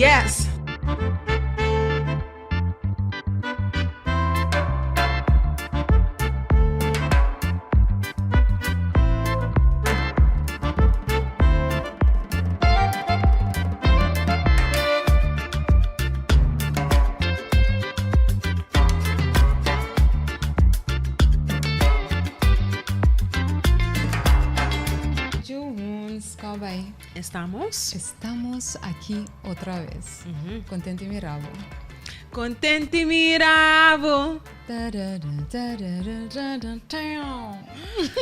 Yes. Juhuns, Cowboy. Estamos aquí otra vez. Contente y mirabo. Contente y mirabo.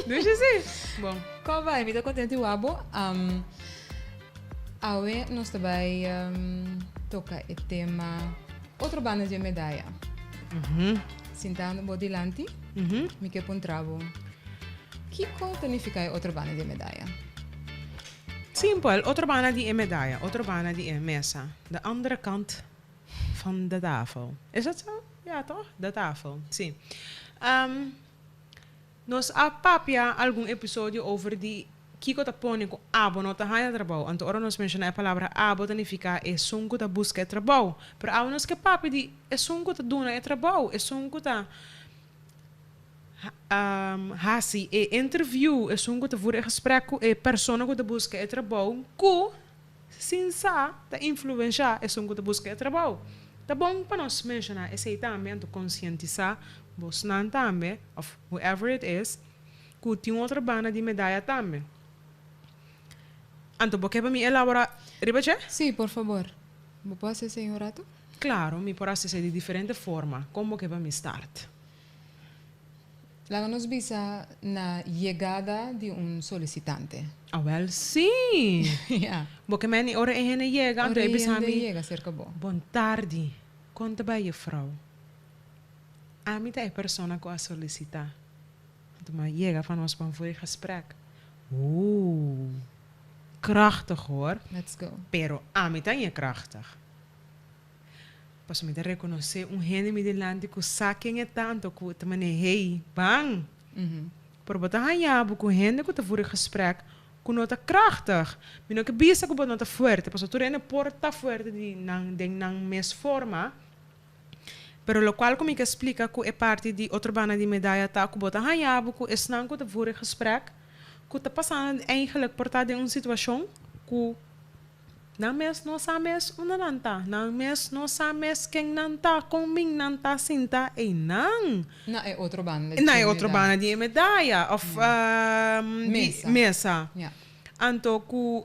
Deixa assim. Bom. Cowboy, me tô contente e wabo. Awe nós também toca o tema outro banda de medalha. Sentando bodilante, me que pontravo. Que significa outro banda de medalha? Simpel, outra bana die in medaille, outra bana die in mesa. De andere kant van de tafel. Is dat zo? Ja, toch? De tafel, sim. Nós a papia algum episódio over die Kiko ta pone com abo no ta haya trabalho. Anto ora nos menciona a palavra abo significa é sungo ta busca trabalho. Pero ao nos que papi di é sungo ta duna é trabalho, é sungo ta hasi e interview é sungo ta voor gesprek com é persona que ta busca é trabalho, ku sinsa ta influencia é sungo ta busca é trabalho. Tá bom para nós mencionar esse também, to conscientizar vos nan também, of whoever it is, que tem outra banda de medalha também. Anto, ¿por qué para mí elaborar? ¿Ribache? Sí, por favor. ¿Me puedo hacer ese un rato? Claro, me puedo hacer de diferente forma. ¿Cómo que para mí start? La nos visa na llegada de un solicitante. Ah, well, sí. Ja. Porque men ora en llega, anto Ora e bisa gente mi llega cerca bo. bon tardi. Conta bij je vrouw. A mí é persona que a solicitar. Anto maar llega van ons van voor je gesprek. Krachtig hoor. Let's go. Pero a mí también krachtig. Pas me de reconocer gente middelante que saquem tanto que também hey, bang. Por botar hanyabu com gente que tá voor gesprek, que nota krachtig. Me não que bisa que nota fuerte, pas tu rene porta fuerte de nang mes forma. Pero lo qual como ik explica que é parte de outra bana de medalha tá que botar hanyabu que é não que tá voor gesprek. Que tá passando eigenlijk portar de uma situação que na mes no sabes una nanta, na mes no sabes quem nanta, coming nanta sinta e nang. Na é outro banda. Na é outro bana de medalha of mesa. Ja. Anto que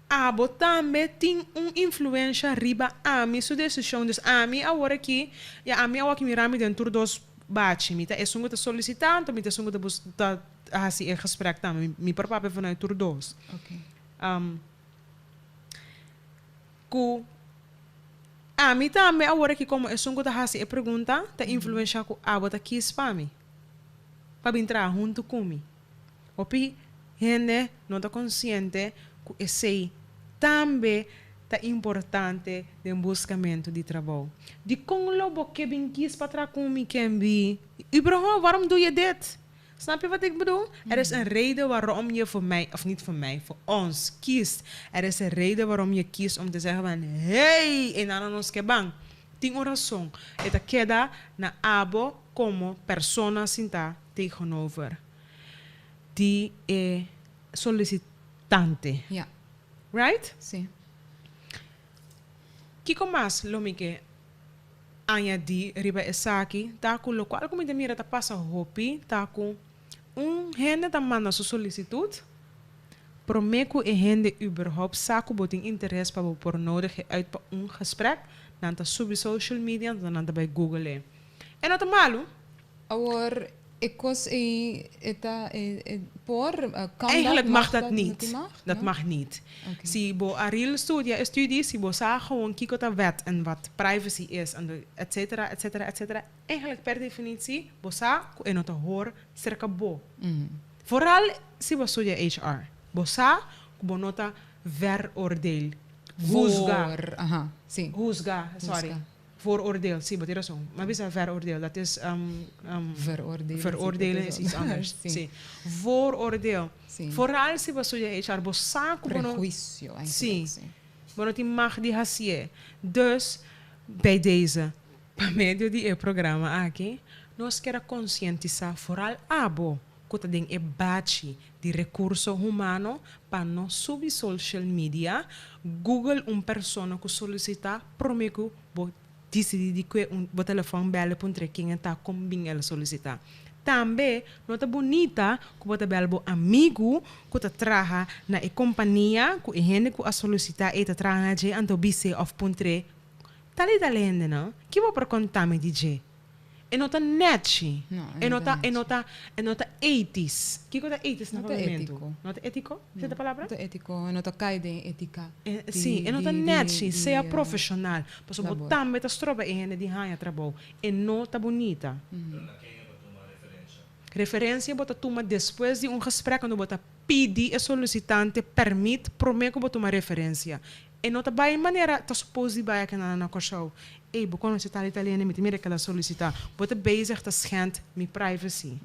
abo também tem influência riba a mim sua decisão, dus a mim agora aqui, a mim agora que me rame dentro dos bate, me tá é sungo tá solicitando, me tá sungo tá assim é gesprek também, me papel vanuit tur dos. Okay. Ku a mim também agora que como é sungo tá assim é pergunta, tá influência ku abo tá quis para mim. Para entrar junto comigo. Opi gente não tá consciente que esse também tá importante de buscamento de trabalho. De como lobo que bem quis para trás comigo quem bi. Überhaupt, waarom doe je dit? Snap je wat ik bedoel? Er is een reden waarom je voor mij, of niet voor mij, voor ons kiest. Er is een reden waarom je kiest om te zeggen van, hey, en dan ons que bang. Tem uma razão. Eta queda na abo como persona sinta tegenover. Die solicitante. Ja. Right? Sí. Kiko mas lomi que añadi riba esaki, taku lo cual como te mira ta pasa hopi, taku gente ta manda su solicitud, promeku gente überhaupt saku boting interesse pa por nodig uit pa gesprek, dan ta subi social media, dan ta bij Google. En dat malu? Agora, ekos eta por Eigenlijk mag dat niet. Mag? Dat No? mag niet. Okay. Si bo aril studie, si bo sa gewoon kiko ta wet en wat privacy is en et cetera, et cetera, et cetera. Eigenlijk per definitie bo sa en het hoor cerca bo. Vooral si bo studie HR. Bo sa bo nota veroordeel. Juzga. Ajá, sí. Juzga, sorry. Juzga. Vooroordeel, zie wat er zo. Maar wie is veroordeel? Dat is veroordelen is iets anders. Sim. Sim. Vooroordeel. Sim. Vooral se você é echar bosaco, Prejuízo, sim. sim. Bono die mag die hasie. Dus bij deze, por meio de programa aqui, nós queremos conscientizar vooral abo que tem e bate de recurso humano para nós subir social media, Google persona que solicita prometo bo decidi que bo telefone bela para quem está com bem ela solicitar. Também, nota bonita, que você bela bo amigo que te traga na e companhia que e gente que a solicitar e te traga na je anto bise of puntre. Tali talende não? Que vou para contar me DJ? E nota netchi. E nota 80s. Que coisa 80s na ético. Nota ético? Você a palavra? Nota ético, nota caide em ética. Sim, e nota netchi, seja profissional. Posso botar meta stroba e gente de hanha trabalho. E nota bonita. Referência bota toma depois de gesprek quando bota pedir a solicitante permite prometo bota uma referência. E nota vai maneira tá supposi vai que na show. E bo quando você tá italiano me mira que ela solicitar, bota bezig tá schend mi privacy.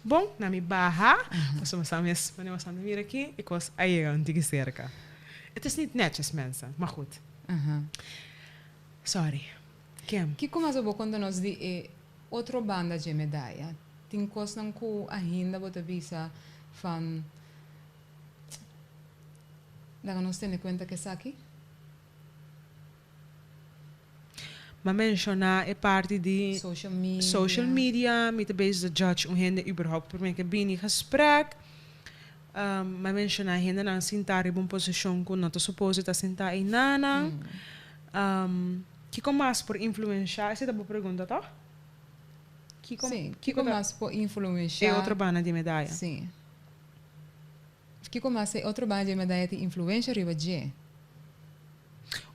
Bom, na mi barra, posso mostrar mes, wanneer we staan hier aqui, ik was aí antiga cerca. Het is niet netjes mensen, maar goed. Sorry. Kim. Que como eu vou quando nós de outra banda de medalha. Tem coisas que ainda bota visa van da nós temos conta que está aqui. Maar mencionar é parte de social media met de bezig judge hoe hen überhaupt per mijn cabine gesprek. Maar mencionar hen dan sentar in een positie que não te supose tá sentar em nana. Que como mais por influenciar? Você tá boa pergunta, tá? Sim. Que como mais por influenciar? É outra banda de medalha. Sim. Que como mais é outra banda de medalha de influência riba de?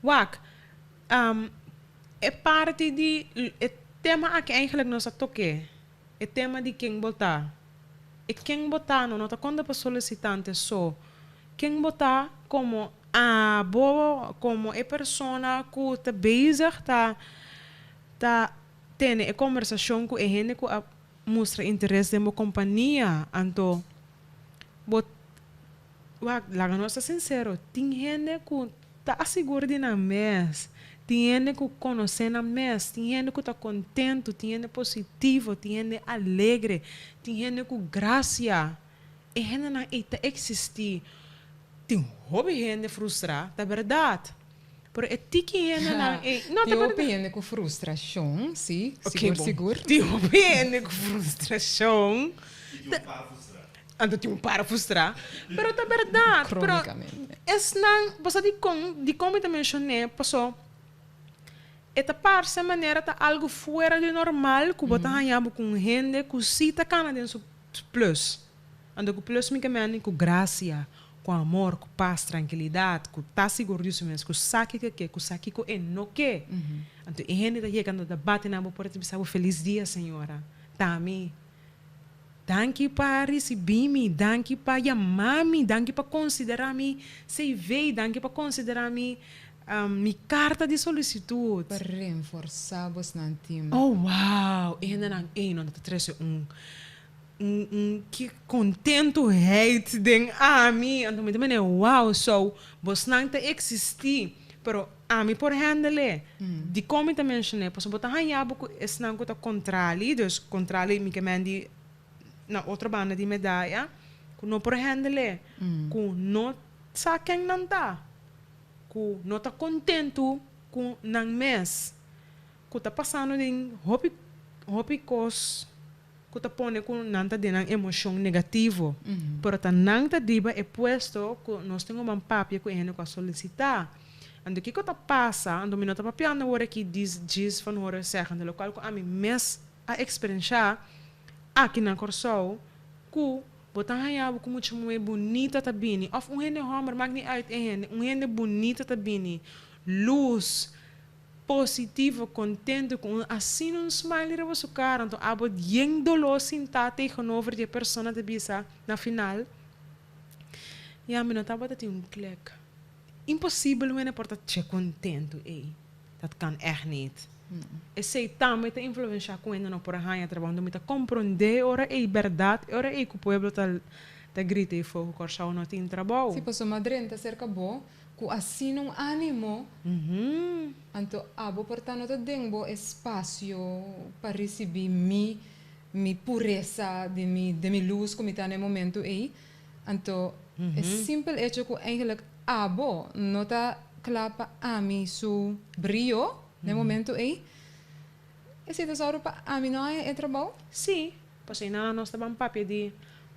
Wak. É parte de é tema que eigenlijk nós toque. É tema de quem botar. E quem botar não tá quando para solicitante só. Quem botar como boa como é persona que tá bezig tá tendo a conversação com a gente que mostra interesse na companhia. Então, laga nós sincero, tem gente que tá assegurado na mês. Tem gente que conhece na mês, tem gente que está contente, tem gente positivo, tem gente alegre, tem gente com graça. E gente não existe. Tem hobby gente frustrada, é verdade. Pero é que gente não tem hobby gente com frustração, sim, seguro. Tem hobby gente com frustração. Então tem para frustrar. Pero é verdade. Cronicamente. É não, você de como eu mencionei, passou. Esta parte maneira tá algo fora de normal que você ganhava com gente que cita canadense plus. Ando com plus me que com graça, com amor, com paz, tranquilidade, com tá seguro disso mesmo, com saque que é no que. Então a gente tá chegando da bate na porta e pensava feliz dia senhora. Tami. Danke para receber-me, danke para chamar-me, danke para considerar-me, se veio, danke para considerar-me. Minha carta de solicitude. Para reforçar os nantim. Oh, wow! E ainda não te traz que contento hate den mim. Então, me também wow, so, você não te existir. Pero, mim por handle. De como eu mencionei, posso botar hanhabo que esse não está controle, dus controle me que mandi na outra banda de medalha, que não por handle, que não sabe quem não está. Que não está contente com o mês, que está passando em hobby cos, que está pondo com nanta de emoção negativa, pero tá nanta diba é puesto que nós temos um papel que ele vai solicitar. Ando que está passa, ando minuto papel na hora que diz van hora zeggen, de local que a mim mês a experiência aqui na Corsol, que botar hanhabo como muito bonita tabini, of gente homer mag niet uit gente bonita tabini, luz, positivo, contente, com assim smile na sua cara, então abo bien dolor sentar tegenover die persona de bisa na final. Ja, me notava dat een klik. Impossível men porta te contento, dat kan echt niet. Esse também te influencia quando não por arranha trabalhando, me te compreender ora é verdade, ora é que o povo tá grita e fogo corchão não tem trabalho. Se passou madre tá cerca bo, com assim um ânimo, então abo portanto te dengo espaço para receber mi pureza de mi luz como está no momento aí. Então é simples hecho que eigenlijk abo não tá clapa a mim su brilho no momento aí. Esse tesouro para a mim não é trabalho? Sim, passei na nossa papi de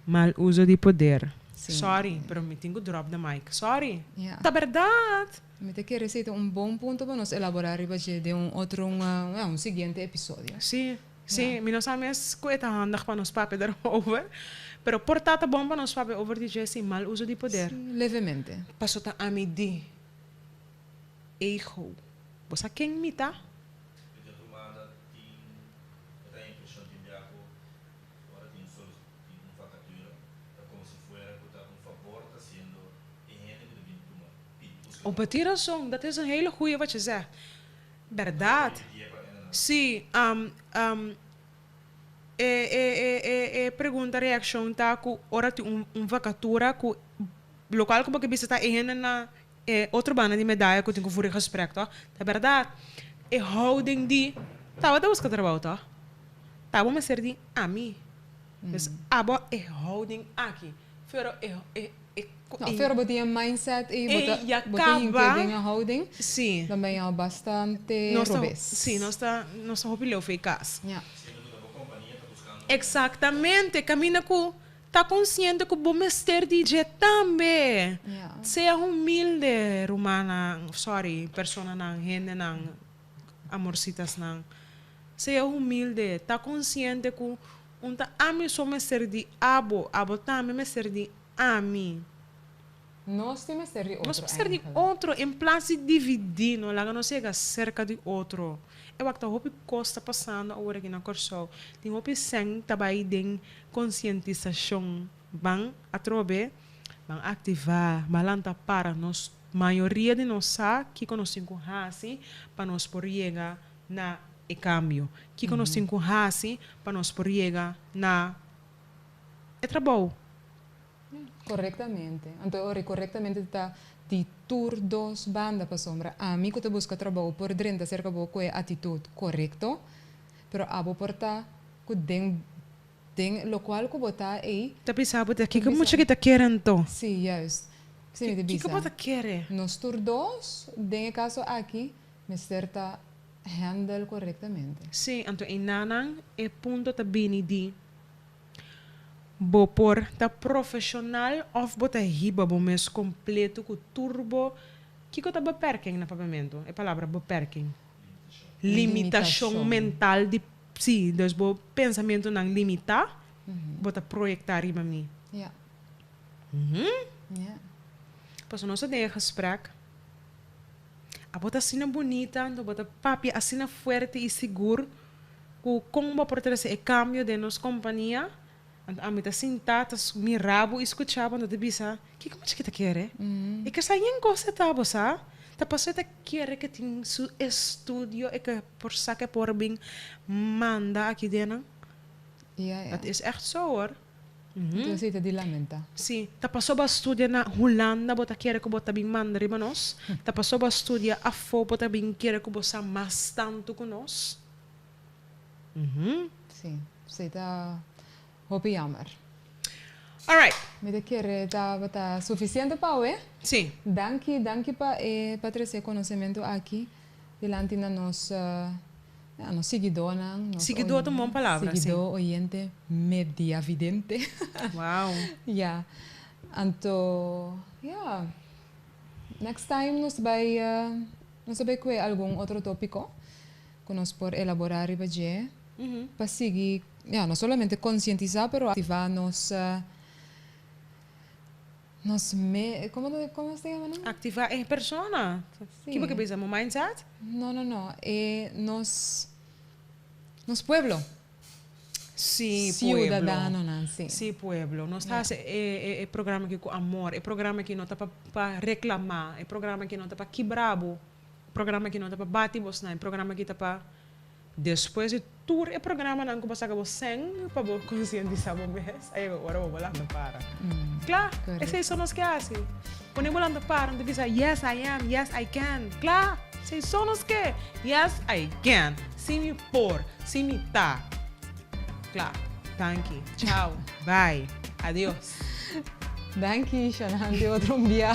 mal uso de poder. Sim. Sorry, pero me tenho drop the mic. Sorry. Yeah. Tá verdade. Me te quer receita bom ponto para nós elaborar e de outro seguinte episódio. Sim, sim. Me não sabemos coisa handig para nos papi daarover. Pero portata bom para nos papi over de sim mal uso de poder. Sim, levemente. Passou tá a me de ego. Você quem me tá? Op het tiração, dat is een hele goeie wat je zegt. Verdade. Sim, pergunta reação tá com hora de vacatura com local que você visita na outro banda de medalha que eu tenho que gesprek, tá? É verdade. É houding de tá wat busca trabalho, tá? Tá bom ser de a mim. Mas abo é houding aqui. Pero Nou, verder wordt die mindset e je wordt dingen houding. Sim. Dan ben je al bastante robust. Sim, nós opilhou eficaz. Ja. Exatamente, camina com tá consciente que o bom mestre DJ também. Ja. Seja humilde, rumana, sorry, persona não, gente não, amorcitas não. Seja humilde, tá consciente que tá ami só mestre de abo também mestre de ami. Nós temos que ser de outro. Nós precisamos de outro, em place de dividir, não lá não chega cerca de outro. Eu acho que o que está passando agora aqui na Corsol, tem o que sem trabalho de conscientização, vão atrobe, vão ativar, balanta para nós, maioria de nós que conhecem com assim, para nós por chegar na e cambio, que conhecem com assim, para nós por chegar na e trabalho. Correctamente. Então, correctamente está de tour dos banda para sombra. A mim que te busca trabalho por dentro acerca de qual atitude correto, pero abo porta que den lo qual que botar aí. Tapi sabe que como você está querendo? Sim, juist. Sim, de bisa. Que você quer? Nos tour dos, den caso aqui, me certa handle correctamente. Sim, então em nanang é ponto também de por ta profissional of bota hiba bo mes completo com turbo que tá beperking na pavimento é palavra beperking limitação mental de sim dus bo pensamento não limitar bota projetar riba mim ja pas nossa ideia gesprek a bota assim bonita então bota papi assim forte e seguro como por ter esse cambio de nossa companhia. A mim tá sentada, me rabo, escutava, não te bisa. Que como é que tá quer? E que sai em coisa tá, bossa? Tá passando tá quer que tem seu estúdio e que por saque por bem manda aqui dentro. Ja. Dat is echt zo hoor. Então, você te lamenta. Sim, tá passou ba estúdio na Holanda, bota quer que bota bem manda riba nós. Tá passou ba estúdio a fo bota bem quer que bossa mais tanto com nós. Sim, você tá hopi jammer. Alright. Me de querer tá suficiente para hoje. Sim. Danke para trazer conhecimento aqui delante da nossa seguidor, Seguidor é uma boa palavra. Seguidor, oyente, media vidente. Uau. Ja. Então, ja. Next time nos vai com algum outro tópico que nós por elaborar e fazer para seguir, não somente conscientizar, pero ativar como se chama? Ativar em persona. Sí. Que você pensa, mindset? No. Nos pueblo. Sí, Ciudadano, pueblo. sim. Sí, pueblo. Nós estamos é programa que com amor, é programa que não está para reclamar, é programa que não está para quebrar, é programa que não está para bater, é programa que está para Depois de todo o programa, não começa a sem para você conscientizar o mês. Aí agora vou lá para. Claro, essas são as que fazem. Quando eu vou lá para, eu digo, yes, I am, yes, I can. Claro, essas são as que, yes, I can. Se me por, se me tá. Claro, thank you. Tchau, bye, adiós. Danke, Shannon, de outro dia.